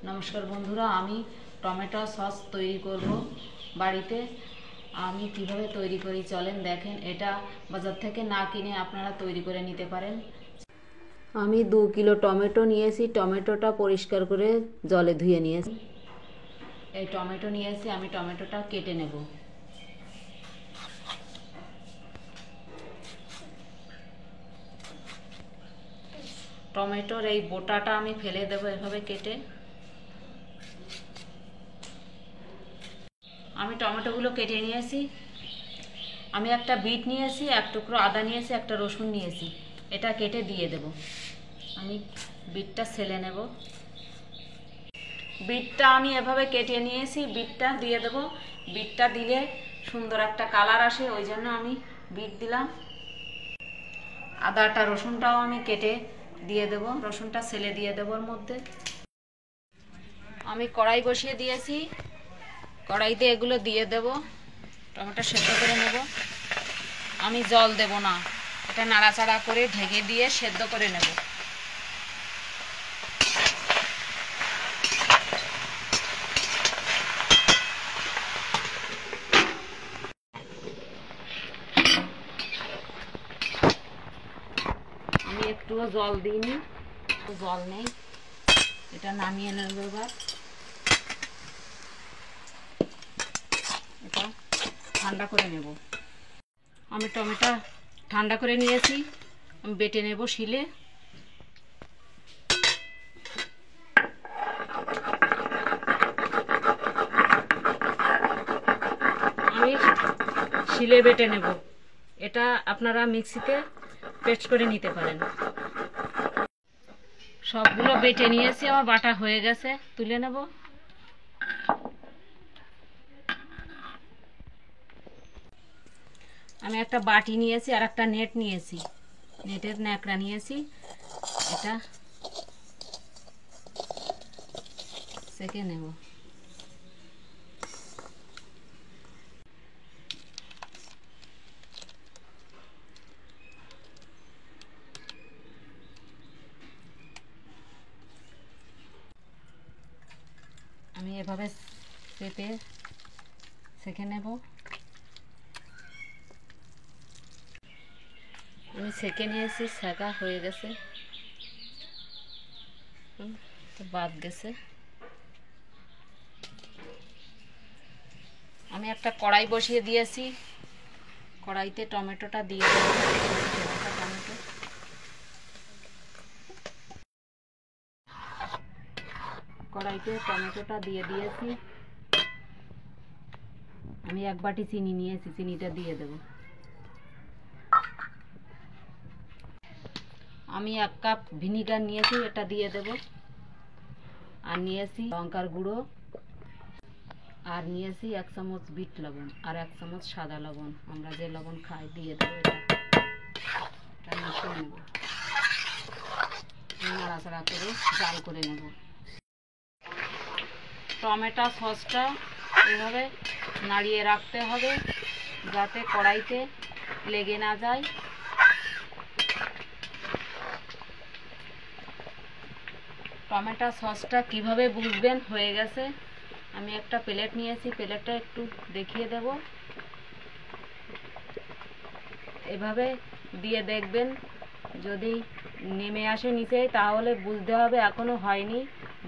নমস্কার বন্ধুরা, আমি টমেটো সস তৈরি করব বাড়িতে। আমি কিভাবে তৈরি করি চলেন দেখেন। এটা বাজার থেকে না কিনে আপনারা তৈরি করে নিতে পারেন। আমি 2 কিলো টমেটো নিয়েছি। টমেটোটা পরিষ্কার করে জলে ধুয়ে নিয়েছি। এই টমেটো নিয়েছি, আমি টমেটোটা কেটে নেব। টমেটোর এই বোটাটা আমি ফেলে দেবো এভাবে কেটে। আমি টমেটোগুলো কেটে নিয়েছি। আমি একটা বিট নিয়েছি, এক টুকরো আদা নিয়েছি, একটা রসুন নিয়েছি। এটা কেটে দিয়ে দেব। আমি বিটটা ছেলে নেব। বিটটা আমি এভাবে কেটে নিয়েছি, বিটটা দিয়ে দেব। বিটটা দিলে সুন্দর একটা কালার আসে, ওই জন্য আমি বিট দিলাম। আদাটা রসুনটাও আমি কেটে দিয়ে দেব, রসুনটা ছেলে দিয়ে দেবো ওর মধ্যে। আমি কড়াই বসিয়ে দিয়েছি, কড়াইতে এগুলো দিয়ে দেব। টমেটো সেদ্ধ করে নেব। আমি জল দেব না, এটা নাড়াচাড়া করে ঢেকে দিয়ে সেদ্ধ করে নেব। আমি একটুও জল দিইনি, জল নেই। এটা নামিয়ে নেব এবার। এটা ঠান্ডা করে নেব। আমি টমেটো ঠান্ডা করে নিয়েছি, আমি বেটে নেব শিলে। আমি শিলে বেটে নেব। এটা আপনারা মিক্সিতে পেস্ট করে নিতে পারেন। সবগুলো বেটে নিয়েছি, আমার বাটা হয়ে গেছে, তুলে নেব। আমি একটা বাটি নিয়েছি আর একটা নেট নিয়েছি, নেটের ন্যাকড়া নিয়েছি। এটা সেঁকে নেব। আমি এভাবে চেপে সেঁকে নেব। আমি সেঁকে নিয়েছি, সেঁকা হয়ে গেছে, বাদ গেছে। আমি একটা কড়াই বসিয়ে দিয়েছি, কড়াইতে টমেটোটা দিয়ে দেব। টমেটো কড়াইতে টমেটোটা দিয়ে দিয়েছি। আমি 1 বাটি চিনি নিয়েছি, চিনিটা দিয়ে দেব। আমি 1 কাপ ভিনিগার নিয়েছি, এটা দিয়ে দেব। আর নিয়েছি লঙ্কার গুঁড়ো, আর নিয়েছি 1 চামচ বিট লবণ, আর 1 চামচ সাদা লবণ, আমরা যে লবণ খাই, দিয়ে দেবো। এটা মিশিয়ে নেব, নাড়াচাড়া করে জাল করে নেব। টমেটো সসটা এভাবে নাড়িয়ে রাখতে হবে যাতে কড়াইতে লেগে না যায়। টমেটো সসটা কিভাবে বুঝবেন হয়ে গেছে, আমি একটা প্লেট নিয়েছি, প্লেটটা একটু দেখিয়ে দেব। এভাবে দিয়ে দেখবেন, যদি নেমে আসে নিচে তাহলে বুঝতে হবে এখনো হয়নি,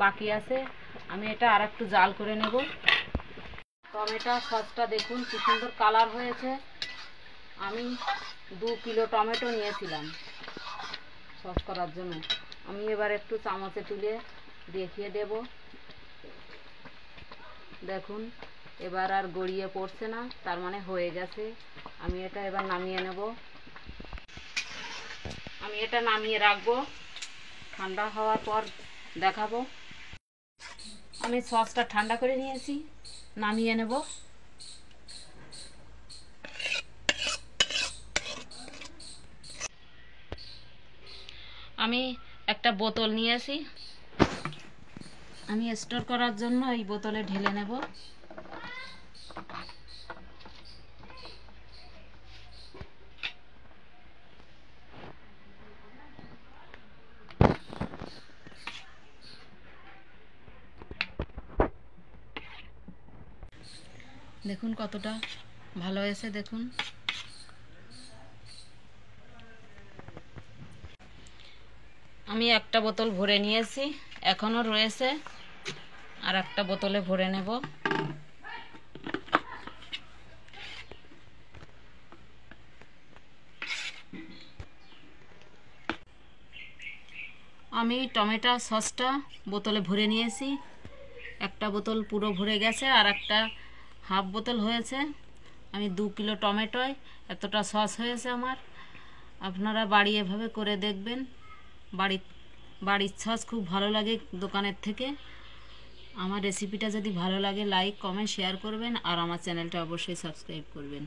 বাকি আছে। আমি এটা আর একটু জাল করে নেব। টমেটো সসটা দেখুন কি সুন্দর কালার হয়েছে। আমি 2 কিলো টমেটো নিয়েছিলাম সস করার জন্য। আমি এবার একটু চামচে তুলে দেখিয়ে দেব। দেখুন এবার আর গড়িয়ে পড়ছে না, তার মানে হয়ে গেছে। আমি এটা এবার নামিয়ে নেব। আমি এটা নামিয়ে রাখবো, ঠান্ডা হওয়ার পর দেখাবো। আমি সসটা ঠান্ডা করে নিয়েছি, নামিয়ে নেব। আমি একটা বোতল নিয়েছি, আমি স্টোর করার জন্য এই বোতলে ঢেলে নেব। দেখুন কতটা ভালো হয়েছে। দেখুন আমি একটা বোতল ভরে নিয়েছি, এখনো রয়েছে, আর একটা বোতলে ভরে নেব। আমি টমেটো সসটা বোতলে ভরে নিয়েছি, একটা বোতল পুরো ভরে গেছে, আর একটা হাফ বোতল হয়েছে। আমি 2 কিলো টমেটোয় এতটা সস হয়েছে আমার। আপনারা বাড়ি এভাবে করে দেখবেন, বাড়ির সস খুব ভালো লাগে দোকানের থেকে। আমার রেসিপিটা যদি ভালো লাগে লাইক কমেন্ট শেয়ার করবেন, আর আমার চ্যানেলটা অবশ্যই সাবস্ক্রাইব করবেন।